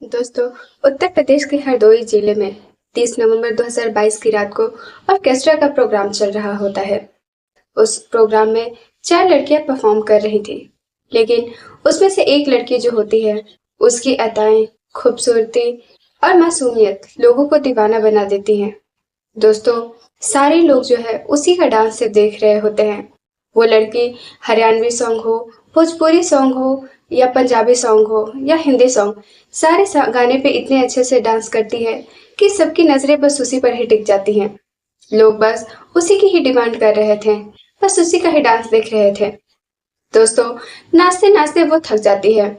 दोस्तों, उत्तर प्रदेश के हरदोई जिले में 30 नवंबर 2022 की रात को ऑर्केस्ट्रा का प्रोग्राम चल रहा होता है। उस प्रोग्राम में 4 लड़कियां परफॉर्म कर रही थी, लेकिन उसमें से एक लड़की जो होती है, उसकी अदाएं, खूबसूरती और मासूमियत लोगों को दीवाना बना देती हैं। दोस्तों, सारे लोग जो है उसी का डांस सिर्फ देख रहे होते हैं। वो लड़की हरियाणवी सॉन्ग हो, भोजपुरी सॉन्ग हो या पंजाबी सॉन्ग हो या हिंदी सॉन्ग, सारे गाने पे इतने अच्छे से डांस करती है कि सबकी नजरें बस उसी पर ही टिक जाती हैं। लोग बस उसी की ही डिमांड कर रहे थे, बस उसी का ही डांस देख रहे थे। दोस्तों, नाचते नाचते वो थक जाती है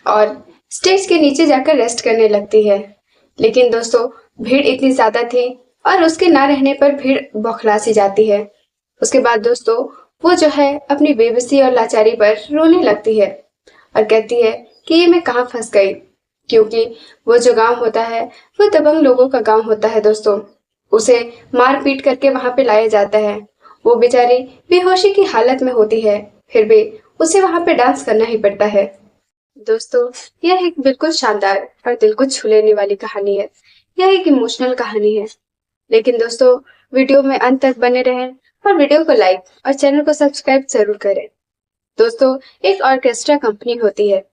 और स्टेज के नीचे जाकर रेस्ट करने लगती है। लेकिन दोस्तों, भीड़ इतनी ज्यादा थी और उसके ना रहने पर भीड़ बौखला सी जाती है। उसके बाद दोस्तों, वो जो है अपनी बेबसी और लाचारी पर रोने लगती है और कहती है कि ये मैं कहाँ फंस गई, क्योंकि वो जो गांव होता है वो दबंग लोगों का गांव होता है। दोस्तों, उसे मार पीट करके वहां पे लाया जाता है। वो बेचारी बेहोशी की हालत में होती है, फिर भी उसे वहां पे डांस करना ही पड़ता है। दोस्तों, यह एक बिल्कुल शानदार और दिल को छू लेने वाली कहानी है। यह एक इमोशनल कहानी है। लेकिन दोस्तों, वीडियो में अंत तक बने रहें और वीडियो को लाइक और चैनल को सब्सक्राइब जरूर करें। दोस्तों, एक ऑर्केस्ट्रा कंपनी होती है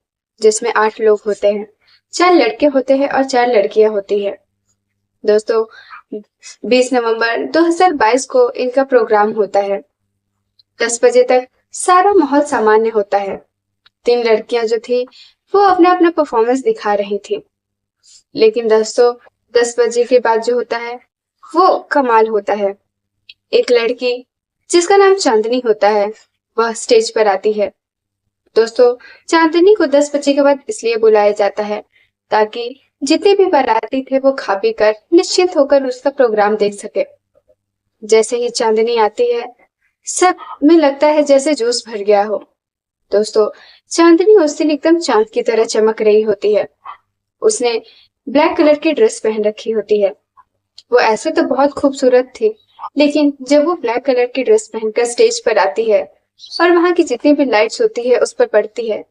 जिसमें 8 लोग होते हैं। 4 लड़के होते हैं और 4 लड़कियां होती है। दोस्तों, 20 नवंबर 2022 को इनका प्रोग्राम होता है। 10 बजे तक सारा माहौल सामान्य होता है। 3 लड़कियां जो थी वो अपना अपना परफॉर्मेंस दिखा रही थी। लेकिन दोस्तों, 10 बजे के बाद जो होता है वो कमाल होता है। एक लड़की जिसका नाम चांदनी होता है, वह स्टेज पर आती है। दोस्तों, चांदनी को 10 बजे के बाद इसलिए बुलाया जाता है ताकि जितने भी बाराती थे वो खा पी कर निश्चिंत होकर उसका प्रोग्राम देख सके। जैसे ही चांदनी आती है, सब में लगता है जैसे जोश भर गया हो। दोस्तों, चांदनी उस दिन एकदम चांद की तरह चमक रही होती है। उसने ब्लैक कलर की ड्रेस पहन रखी होती है। वो ऐसे तो बहुत खूबसूरत थी, लेकिन जब वो ब्लैक कलर की ड्रेस पहनकर स्टेज पर आती है और वहां की जितनी भी लाइट्स होती है उस पर पड़ती है,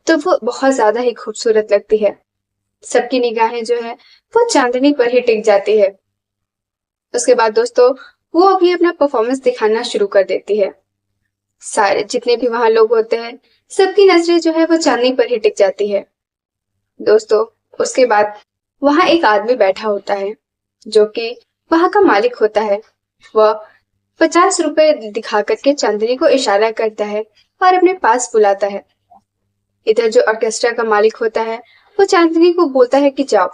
तो वो बहुत ज्यादा ही खूबसूरत लगती है। सबकी निगाहें जो है वो चांदनी पर ही टिक जाती है। उसके बाद दोस्तों, वो अभी अपना परफॉर्मेंस दिखाना शुरू कर देती है। सारे जितने भी वहां लोग होते हैं, सबकी नजरें जो है वो चांदनी पर ही टिक जाती है। दोस्तों, उसके बाद वहां एक आदमी बैठा होता है जो कि वहां का मालिक होता है। वह 50 रुपए दिखा करके चांदनी को इशारा करता है और अपने पास बुलाता है। इधर जो ऑर्केस्ट्रा का मालिक होता है वो चांदनी को बोलता है कि जाओ।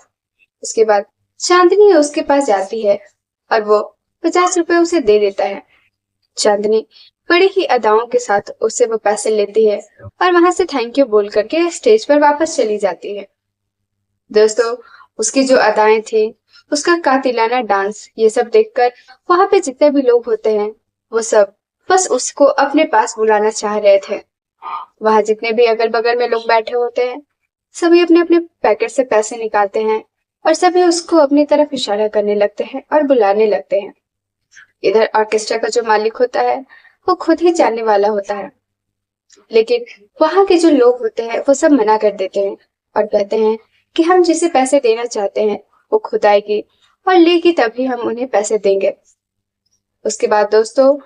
उसके बाद चांदनी उसके पास जाती है और वो 50 रुपए उसे दे देता है। चांदनी बड़ी ही अदाओं के साथ उससे वो पैसे लेती है और वहां से थैंक यू बोल करके स्टेज पर वापस चली जाती है। दोस्तों, उसकी जो अदाएं थी, उसका कातिलाना डांस, ये सब देखकर वहां पे जितने भी लोग होते हैं वो सब बस उसको अपने पास बुलाना चाह रहे थे। वहां जितने भी अगल बगल में लोग बैठे होते हैं, सभी अपने अपने पैकेट से पैसे निकालते हैं और सभी उसको अपनी तरफ इशारा करने लगते हैं और बुलाने लगते हैं। इधर ऑर्केस्ट्रा का जो मालिक होता है वो खुद ही जाने वाला होता है, लेकिन वहां के जो लोग होते हैं वो सब मना कर देते हैं और कहते हैं कि हम जिसे पैसे देना चाहते हैं वो खुद आएगी और लेगी, तभी हम उन्हें पैसे देंगे। उसके बाद दोस्तों,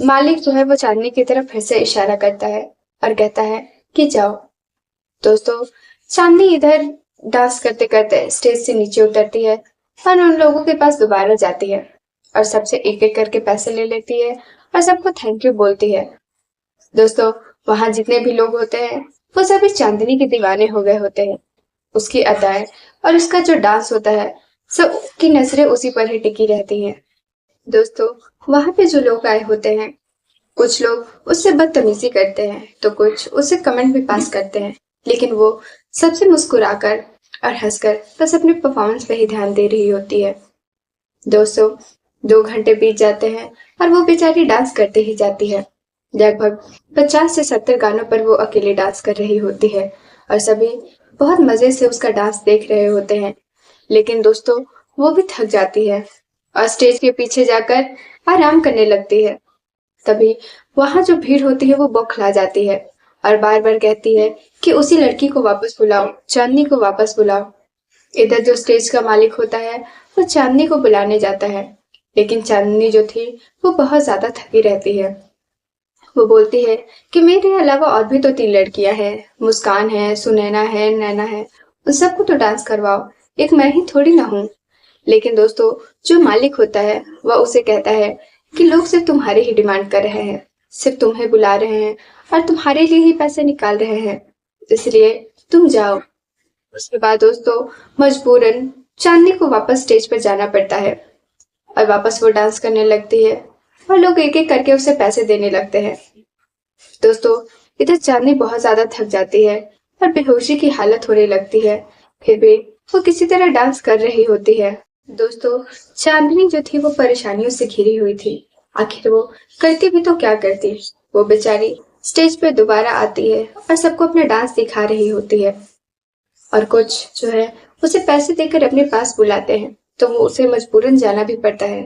मालिक जो है वो चांदनी की तरफ फिर से इशारा करता है और कहता है कि जाओ। दोस्तों, चांदनी इधर डांस करते करते स्टेज से नीचे उतरती है और उन लोगों के पास दोबारा जाती है और सबसे एक एक करके पैसे ले लेती है और सबको थैंक यू बोलती है। दोस्तों, वहां जितने भी लोग होते हैं वो सभी चांदनी के दीवाने हो गए होते हैं। उसकी अदाएं और उसका जो डांस होता है, सबकी नजरें उसी पर ही टिकी रहती हैं। दोस्तों, वहां पे जो लोग आए होते हैं, कुछ लोग उससे बदतमीजी करते हैं तो कुछ उससे कमेंट भी पास करते हैं, लेकिन वो सबसे मुस्कुराकर और हंसकर बस अपने परफॉर्मेंस पे ही ध्यान दे रही होती है। दोस्तों, 2 घंटे बीत जाते हैं और वो बेचारी डांस करते ही जाती है। लगभग 50 से 70 गानों पर वो अकेले डांस कर रही होती है और सभी बहुत मजे से उसका डांस देख रहे होते हैं। लेकिन दोस्तों, वो भी थक जाती है और स्टेज के पीछे जाकर आराम करने लगती है। तभी वहां जो भीड़ होती है वो बौखला जाती है और बार बार कहती है कि उसी लड़की को वापस बुलाओ, चांदनी को वापस बुलाओ। इधर जो स्टेज का मालिक होता है वो चांदनी को बुलाने जाता है, लेकिन चांदनी जो थी वो बहुत ज्यादा थकी रहती है। वो बोलती है कि मेरे अलावा और भी तो 3 लड़कियां हैं, मुस्कान है, सुनैना है, नैना है, उन सबको तो डांस करवाओ, एक मैं ही थोड़ी ना हूँ। लेकिन दोस्तों, जो मालिक होता है वह उसे कहता है कि लोग सिर्फ तुम्हारी ही डिमांड कर रहे हैं, सिर्फ तुम्हें बुला रहे हैं और तुम्हारे लिए ही पैसे निकाल रहे हैं, इसलिए तुम जाओ। उसके बाद दोस्तों, मजबूरन चांदनी को वापस स्टेज पर जाना पड़ता है और वापस वो डांस करने लगती है और लोग एक एक करके उसे पैसे देने लगते हैं। दोस्तों, इधर चांदनी बहुत ज्यादा थक जाती है और बेहोशी की हालत होने लगती है, फिर भी वो किसी तरह डांस कर रही होती है। दोस्तों, चांदनी जो थी वो परेशानियों से घिरी हुई थी। आखिर वो करती भी तो क्या करती। वो बेचारी स्टेज पे दोबारा आती है और सबको अपना डांस दिखा रही होती है, और कुछ जो है उसे पैसे देकर अपने पास बुलाते हैं, तो वो उसे मजबूरन जाना भी पड़ता है।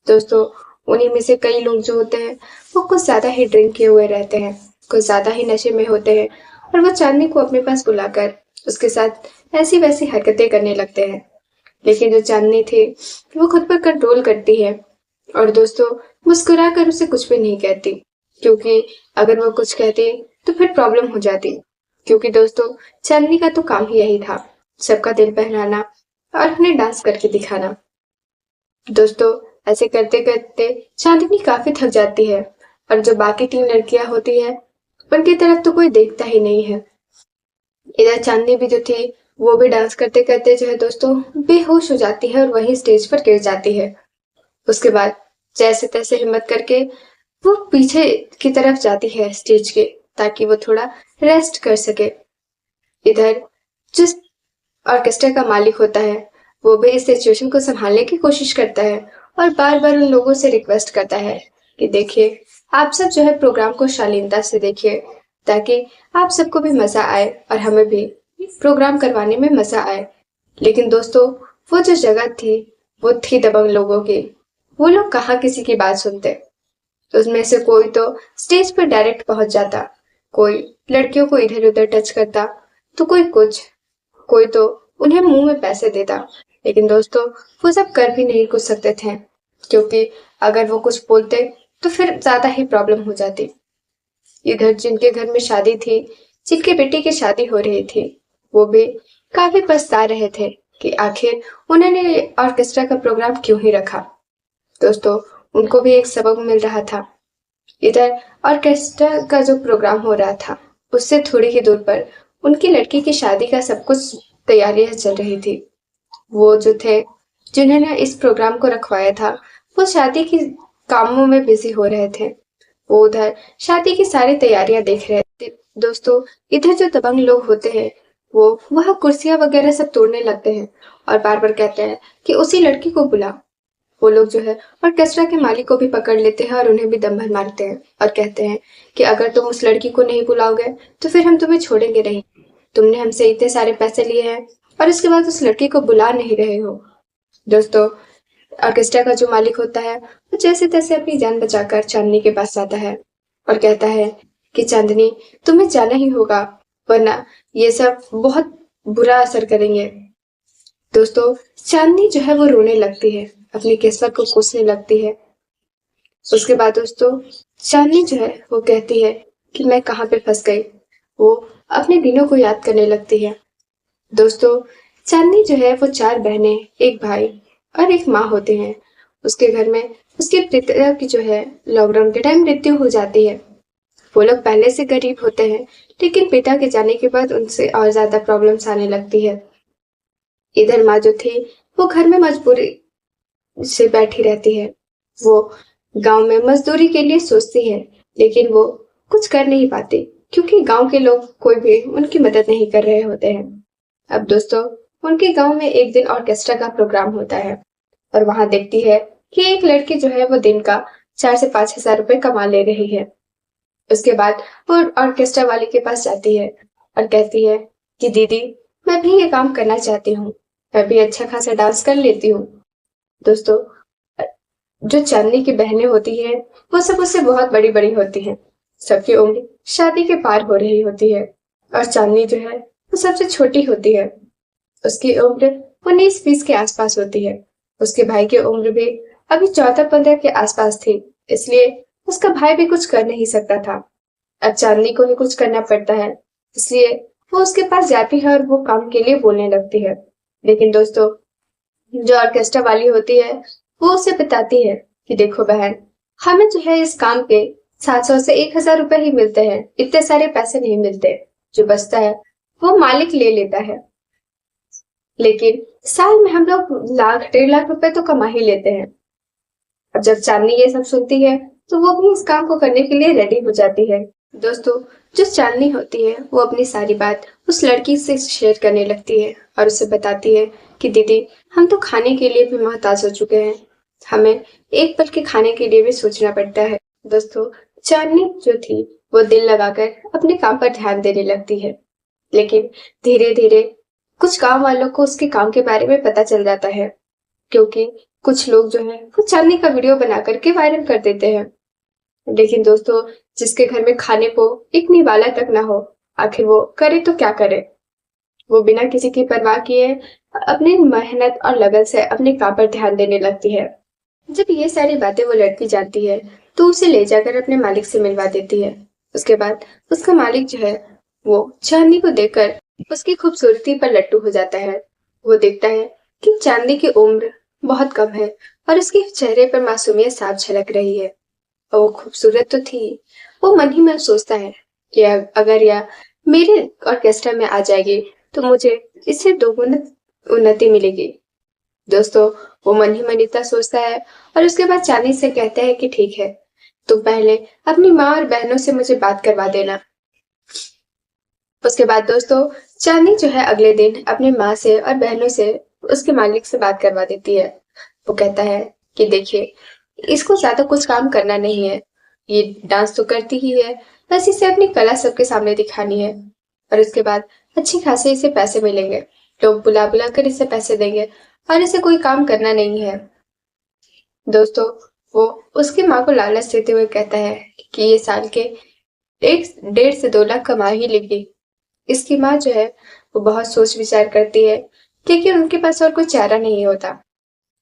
दोस्तों, उन्हीं में से कई लोग जो होते हैं वो कुछ ज्यादा ही ड्रिंक किए हुए रहते हैं, कुछ ज्यादा ही नशे में होते हैं, और वो चांदनी को अपने पास बुलाकर उसके साथ ऐसी वैसी हरकतें करने लगते हैं। लेकिन जो चांदनी थी वो खुद पर कंट्रोल करती है और दोस्तों, मुस्कुरा कर उसे कुछ भी नहीं कहती, क्योंकि अगर वो कुछ कहती तो फिर प्रॉब्लम हो जाती। क्योंकि दोस्तों, चांदनी का तो काम ही यही था, सबका दिल बहलाना और उन्हें डांस करके दिखाना। दोस्तों, ऐसे करते करते चांदनी काफी थक जाती है और जो बाकी 3 लड़कियां होती हैं उनकी तरफ तो कोई देखता ही नहीं है। इधर चांदनी भी जो थी वो भी डांस करते करते जो है दोस्तों बेहोश हो जाती है और वहीं स्टेज पर गिर जाती है। उसके बाद जैसे तैसे हिम्मत करके वो पीछे की तरफ जाती है स्टेज के, ताकि वो थोड़ा रेस्ट कर सके। इधर जिस ऑर्केस्ट्रा का मालिक होता है वो भी इस सिचुएशन को संभालने की कोशिश करता है और बार बार उन लोगों से रिक्वेस्ट करता है कि देखिए, आप सब जो है प्रोग्राम को शालीनता से देखिए, ताकि आप सबको भी मजा आए और हमें भी प्रोग्राम करवाने में मजा आए। लेकिन दोस्तों, वो जो जगह थी वो थी दबंग लोगों की। वो लोग कहाँ किसी की बात सुनते। उसमें से कोई तो स्टेज पर डायरेक्ट पहुंच जाता, कोई लड़कियों को इधर उधर टच करता, तो कोई कुछ, कोई तो उन्हें मुंह में पैसे देता। लेकिन दोस्तों, वो सब कर भी नहीं कुछ सकते थे, क्योंकि अगर वो कुछ बोलते तो फिर ज्यादा ही प्रॉब्लम हो जाती। इधर जिनके घर में शादी थी, जिनके बेटी की शादी हो रही थी, वो भी काफी पछता रहे थे कि आखिर उन्होंने ऑर्केस्ट्रा का प्रोग्राम क्यों ही रखा। दोस्तों, उनको भी एक सबक मिल रहा था। इधर ऑर्केस्ट्रा का जो प्रोग्राम हो रहा था उससे थोड़ी ही दूर पर उनकी लड़की की शादी का सब कुछ तैयारियां चल रही थी। वो जो थे जिन्होंने इस प्रोग्राम को रखवाया था वो शादी के कामों में बिजी हो रहे थे। वो उधर शादी की सारी तैयारियां देख रहे थे। दोस्तों, इधर जो दबंग लोग होते हैं वो वह कुर्सियां वगैरह सब तोड़ने लगते हैं और बार बार कहते हैं कि उसी लड़की को बुला। वो लोग जो है ऑर्केस्ट्रा के मालिक को भी पकड़ लेते हैं और उन्हें भी दम भर मारते हैं और कहते हैं कि अगर तुम उस लड़की को नहीं बुलाओगे तो फिर हम तुम्हें छोड़ेंगे नहीं। तुमने हमसे इतने सारे पैसे लिए हैं और उसके बाद उस लड़की को बुला नहीं रहे हो। दोस्तों, ऑर्केस्ट्रा का जो मालिक होता है वो जैसे तैसे अपनी जान बचाकर चांदनी के पास आता है और कहता है कि चांदनी, तुम्हें जाना ही होगा, वरना ये सब बहुत बुरा असर करेंगे। दोस्तों, चांदनी जो है वो रोने लगती है, अपनी किस्मत को कोसने लगती है। उसके बाद दोस्तों, चांदनी जो है वो कहती है कि मैं कहाँ पे फंस गई। वो अपने दिनों को याद करने लगती है। दोस्तों, चांदनी जो है वो 4 बहनें, एक भाई और एक माँ होते हैं। उसके घर में उसके पिता की जो है लॉकडाउन के टाइम मृत्यु हो जाती है। वो लोग पहले से गरीब होते हैं, लेकिन पिता के जाने के बाद उनसे और ज्यादा प्रॉब्लम्स आने लगती है। इधर माँ जो थी वो घर में मजबूरी से बैठी रहती है। वो गांव में मजदूरी के लिए सोचती है, लेकिन वो कुछ कर नहीं पाती, क्योंकि गांव के लोग कोई भी उनकी मदद नहीं कर रहे होते हैं। अब दोस्तों, उनके गांव में एक दिन ऑर्केस्ट्रा का प्रोग्राम होता है और वहां देखती है कि एक लड़की जो है वो दिन का 4 से 5 हजार रुपए कमा ले रही है। उसके बाद वो ऑर्केस्ट्रा वाले के पास जाती है और कहती है कि दीदी, मैं भी ये काम करना चाहती हूँ, मैं भी अच्छा खासा डांस कर लेती हूँ। दोस्तों, जो चांदनी की बहनें होती हैं वो सब उससे बहुत बड़ी बड़ी होती हैं। सबकी उम्र शादी के पार हो रही होती है और चांदनी जो है वो सबसे छोटी होती है। उसकी उम्र 19-20 के आसपास होती है। उसके भाई की उम्र भी अभी 14-15 के आसपास थी, इसलिए उसका भाई भी कुछ कर नहीं सकता था। अब चांदनी को ही कुछ करना पड़ता है, इसलिए वो उसके पास जाती है और वो काम के लिए बोलने लगती है। लेकिन दोस्तों, जो ऑर्केस्ट्रा वाली होती है, वो उसे बताती है कि देखो बहन, हमें जो है इस काम के 700 से 1000 रुपए ही मिलते हैं, इतने सारे पैसे नहीं मिलते। जो बचता है वो मालिक ले लेता है, लेकिन साल में हम लोग लाख 1.5 लाख रुपए तो कमा ही लेते हैं। अब जब चांदनी ये सब सुनती है, तो वो भी इस काम को करने के लिए रेडी हो जाती है। दोस्तों, जो चांदनी होती है, वो अपनी सारी बात उस लड़की से शेयर करने लगती है और उसे बताती है कि दीदी, हम तो खाने के लिए भी मोहताज हो चुके हैं। हमें एक पल के खाने के लिए भी सोचना पड़ता है। दोस्तों, चांदनी जो थी, वो दिल लगाकर अपने काम पर ध्यान देने लगती है। लेकिन धीरे धीरे कुछ गांव वालों को उसके काम के बारे में पता चल जाता है, क्योंकि कुछ लोग जो है वो चांदनी का वीडियो बना करके वायरल कर देते हैं। लेकिन दोस्तों, जिसके घर में खाने को एक निवाला तक ना हो, आखिर वो करे तो क्या करे। वो बिना किसी की परवाह किए अपनी मेहनत और लगन से अपने काम पर ध्यान देने लगती है। जब ये सारी बातें वो लड़की जानती है, तो उसे ले जाकर अपने मालिक से मिलवा देती है। उसके बाद उसका मालिक जो है, वो चांदनी को देखकर उसकी खूबसूरती पर लट्टू हो जाता है। वो देखता है कि चांदनी की उम्र बहुत कम है और उसके चेहरे पर मासूमियत साफ झलक रही है, और वो खूबसूरत तो थी। वो मन ही मन सोचता है कि अगर यह मेरे ऑर्केस्ट्रा में आ जाएगी, तो मुझे इससे दोगुना उन्नति मिलेगी। दोस्तों, वो मन ही मन इतना सोचता है और उसके बाद चांदनी से कहता है कि ठीक है, तुम पहले अपनी माँ और बहनों से मुझे बात करवा देना। उसके बाद दोस्तों, चांदनी जो है अगले दिन अपनी माँ से और बहनों से उसके मालिक से बात करवा देती है। वो कहता है कि देखिए, इसको ज्यादा कुछ काम करना नहीं है, ये डांस तो करती ही है, बस इसे अपनी कला सबके सामने दिखानी है, और उसके बाद अच्छी खासे इसे पैसे मिलेंगे। लोग बुला बुला कर इसे पैसे देंगे और इसे कोई काम करना नहीं है। दोस्तों, वो उसकी माँ को लालच देते हुए कहता है कि ये साल के 1.5 से 2 लाख कमा ही लेगी। इसकी माँ जो है, वो बहुत सोच विचार करती है, लेकिन उनके पास और कोई चारा नहीं होता।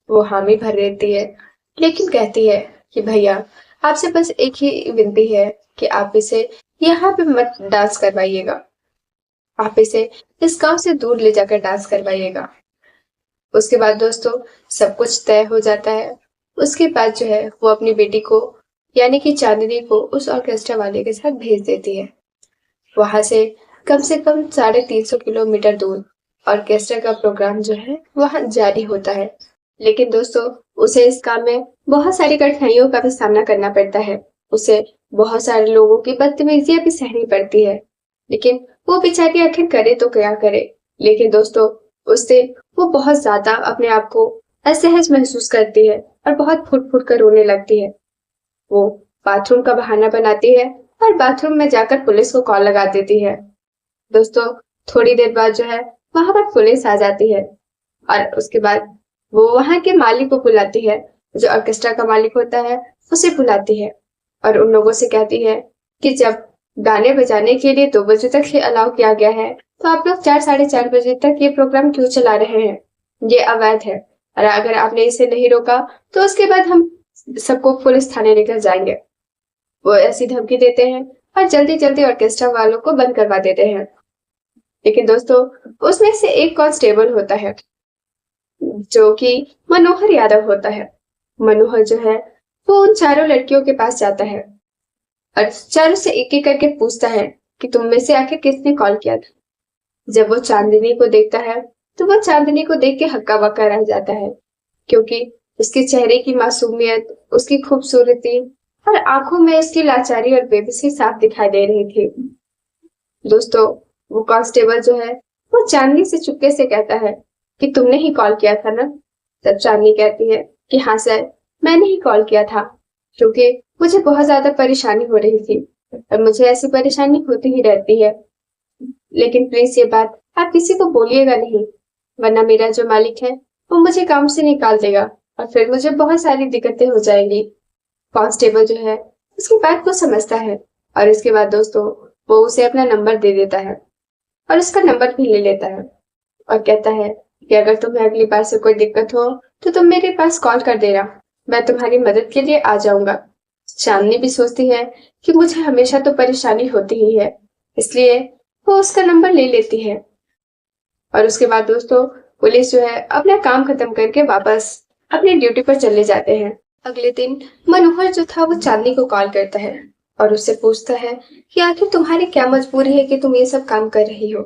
वो हामी भर देती है, लेकिन कहती है कि भैया, आपसे बस एक ही विनती है कि आप इसे यहाँ पे मत डांस करवाइएगा, आप इसे इस गांव से दूर ले जाकर डांस करवाइएगा। उसके बाद दोस्तों, सब कुछ तय हो जाता है। उसके बाद जो है, वो अपनी बेटी को यानी कि चांदनी को उस ऑर्केस्ट्रा वाले के साथ भेज देती है। वहां से कम 350 किलोमीटर दूर ऑर्केस्ट्रा का प्रोग्राम जो है वहां जारी होता है। लेकिन दोस्तों, उसे इस काम में बहुत सारी कठिनाइयों का भी सामना करना पड़ता है। उसे बहुत सारे लोगों की बदतमीजियां भी सहनी पड़ती है, लेकिन वो बेचारी आखिर करे तो क्या करे। लेकिन दोस्तों, उससे वो बहुत ज्यादा अपने आप को असहज महसूस करती है और बहुत फुट फुट कर रोने लगती है। वो बाथरूम का बहाना बनाती है और बाथरूम में जाकर पुलिस को कॉल लगा देती है। दोस्तों, थोड़ी देर बाद जो है, वहां पर पुलिस आ जाती है और उसके बाद वो वहां के मालिक को बुलाती है। जो ऑर्केस्ट्रा का मालिक होता है, उसे बुलाती है और उन लोगों से कहती है कि जब गाने बजाने के लिए 2 बजे तक ही अलाउ किया गया है, तो आप लोग 4 साढ़े 4 बजे तक ये प्रोग्राम क्यों चला रहे हैं? ये अवैध है, और अगर आपने इसे नहीं रोका, तो उसके बाद हम सबको पुलिस थाने लेकर जाएंगे। वो ऐसी धमकी देते हैं और जल्दी जल्दी ऑर्केस्ट्रा वालों को बंद करवा देते हैं। लेकिन दोस्तों, उसमें से एक कांस्टेबल होता है, जो कि मनोहर यादव होता है। मनोहर जो है, वो उन चारों लड़कियों के पास जाता है और चारों से एक एक करके पूछता है कि तुम में से आखिर किसने कॉल किया था। जब वो चांदनी को देखता है, तो वो चांदनी को देख के हक्का बक्का रह जाता है, क्योंकि उसके चेहरे की मासूमियत, उसकी खूबसूरती और आंखों में उसकी लाचारी और बेबसी साफ दिखाई दे रही थी। दोस्तों, वो कांस्टेबल जो है, वो चांदनी से चुपके से कहता है कि तुमने ही कॉल किया था ना। तब चांदनी कहती है कि हाँ सर, मैंने ही कॉल किया था, क्योंकि मुझे बहुत ज्यादा परेशानी हो रही थी और मुझे ऐसी परेशानी होती ही रहती है। लेकिन प्लीज ये बात आप किसी को बोलिएगा नहीं, वरना मेरा जो मालिक है, वो मुझे काम से निकाल देगा और फिर मुझे बहुत सारी दिक्कतें हो जाएंगी। कांस्टेबल जो है, उसकी बात को समझता है और इसके बाद दोस्तों, वो उसे अपना नंबर दे देता है और उसका नंबर भी ले लेता है। और कहता है कि अगर तुम्हें अगली बार से कोई दिक्कत हो तो तुम मेरे पास कॉल कर देना, मैं तुम्हारी मदद के लिए आ जाऊंगा। चांदनी भी सोचती है कि मुझे हमेशा तो परेशानी होती ही है, इसलिए वो उसका नंबर ले लेती है। और उसके बाद दोस्तों पुलिस जो है अपना काम खत्म करके वापस अपनी ड्यूटी पर चले जाते हैं। अगले दिन मनोहर जो था वो चांदनी को कॉल करता है और उससे पूछता है कि आखिर तुम्हारी क्या मजबूरी है कि तुम ये सब काम कर रही हो।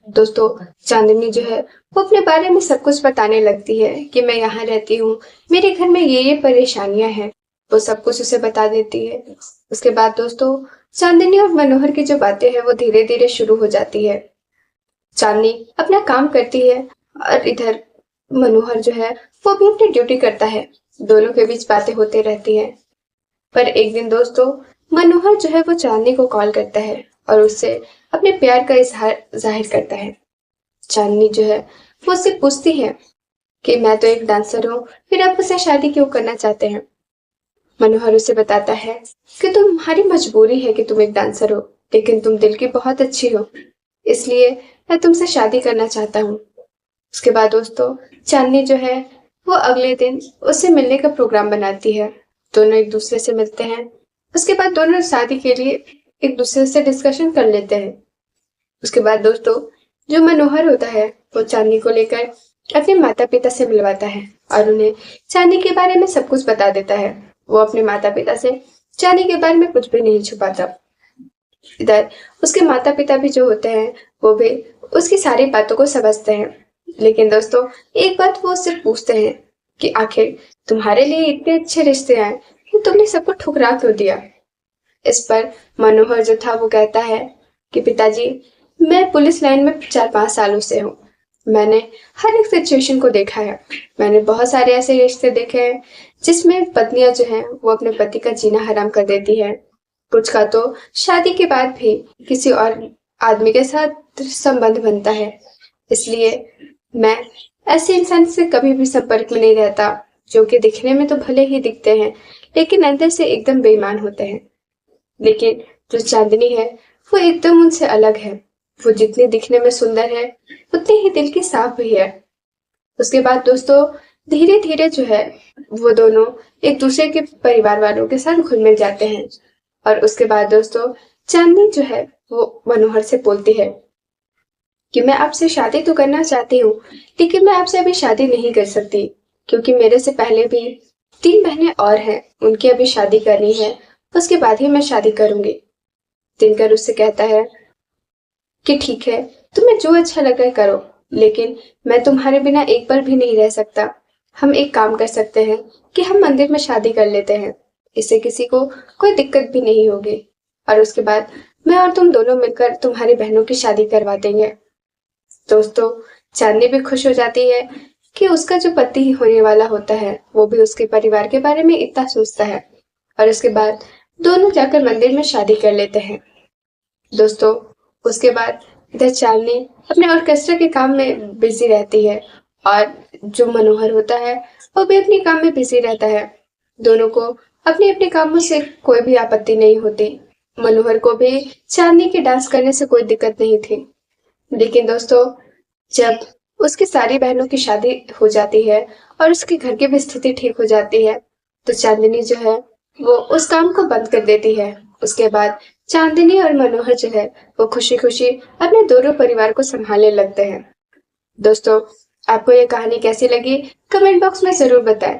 दोस्तों चांदनी जो है वो अपने बारे में सब कुछ बताने लगती है कि मैं यहाँ रहती हूँ, मेरे घर में ये परेशानियां हैं, वो सब कुछ उसे बता देती है। उसके बाद दोस्तों चांदनी और मनोहर की जो बातें हैं वो धीरे धीरे शुरू हो जाती है। चांदनी अपना काम करती है और इधर मनोहर जो है वो भी अपनी ड्यूटी करता है। दोनों के बीच बातें होती रहती हैं। पर एक दिन दोस्तों मनोहर जो है वो चांदनी को कॉल करता है और उससे अपने प्यार का इजहार जाहिर करता है। चांदनी जो है वो उससे पूछती है कि मैं तो एक डांसर हूँ, फिर आप मुझसे शादी क्यों करना चाहते हैं। मनोहर उसे बताता है कि तुम्हारी मजबूरी है कि तुम एक डांसर हो, लेकिन तुम दिल की बहुत अच्छी हो, इसलिए मैं तुमसे शादी करना चाहता हूँ। उसके बाद दोस्तों चांदनी जो है वो अगले दिन उससे मिलने का प्रोग्राम बनाती है। दोनों एक दूसरे से मिलते हैं। उसके बाद दोनों शादी के लिए एक दूसरे से डिस्कशन कर लेते हैं। उसके बाद दोस्तों जो मनोहर होता है वो चांदनी को लेकर अपने माता पिता से मिलवाता है और उन्हें चांदनी के बारे में सब कुछ बता देता है। वो अपने माता पिता से चांदनी के बारे में कुछ भी नहीं छुपाता। इधर उसके माता पिता भी जो होते हैं वो भी उसकी सारी बातों को समझते हैं। लेकिन दोस्तों एक बात वो उससे पूछते हैं कि आखिर तुम्हारे लिए इतने अच्छे रिश्ते आए, कि तुमने सबको ठुकरा क्यों दिया। इस पर मनोहर जो था वो कहता है कि पिताजी, मैं पुलिस लाइन में 4-5 सालों से हूँ। मैंने हर एक सिचुएशन को देखा है। मैंने बहुत सारे ऐसे रिश्ते देखे हैं जिसमें पत्नियां जो हैं वो अपने पति का जीना हराम कर देती है। कुछ का तो शादी के बाद भी किसी और आदमी के साथ संबंध बनता है। इसलिए मैं ऐसे इंसान से कभी भी संपर्क में नहीं रहता जो कि दिखने में तो भले ही दिखते हैं लेकिन अंदर से एकदम बेईमान होते हैं। लेकिन जो चांदनी है वो एकदम उनसे अलग है। वो जितनी दिखने में सुंदर है उतनी ही दिल की साफ भी है। उसके बाद दोस्तों धीरे धीरे जो है वो दोनों एक दूसरे के परिवार वालों के साथ घुल मिल जाते हैं। और उसके बाद दोस्तों चांदनी जो है वो मनोहर से बोलती है कि मैं आपसे शादी तो करना चाहती हूँ, लेकिन मैं आपसे अभी शादी नहीं कर सकती, क्योंकि मेरे से पहले भी 3 बहनें और हैं, उनकी अभी शादी करनी है, उसके बाद ही मैं शादी करूंगी। दिनकर उससे कहता है कि ठीक है, तुम्हें जो अच्छा लगे करो, लेकिन मैं तुम्हारे बिना एक पल भी नहीं रह सकता। हम एक काम कर सकते हैं कि हम मंदिर में शादी कर लेते हैं, इससे किसी को कोई दिक्कत भी नहीं होगी, और उसके बाद मैं और तुम दोनों मिलकर तुम्हारी बहनों की शादी करवा देंगे। दोस्तों चांदनी भी खुश हो जाती है कि उसका जो पति होने वाला होता है वो भी उसके परिवार के बारे में इतना सोचता है। और उसके बाद दोनों जाकर मंदिर में शादी कर लेते हैं। दोस्तों उसके बाद इधर चांदनी अपने ऑर्केस्ट्रा के काम में बिजी रहती है और जो मनोहर होता है वो भी अपने काम में बिजी रहता है। दोनों को अपने अपने कामों से कोई भी आपत्ति नहीं होती। मनोहर को भी चांदनी के डांस करने से कोई दिक्कत नहीं थी। लेकिन दोस्तों जब उसकी सारी बहनों की शादी हो जाती है और उसके घर की भी स्थिति ठीक हो जाती है तो चांदनी जो है वो उस काम को बंद कर देती है। उसके बाद चांदनी और मनोहर जो है वो खुशी खुशी अपने दोनों परिवार को संभालने लगते हैं। दोस्तों आपको ये कहानी कैसी लगी कमेंट बॉक्स में जरूर बताएं।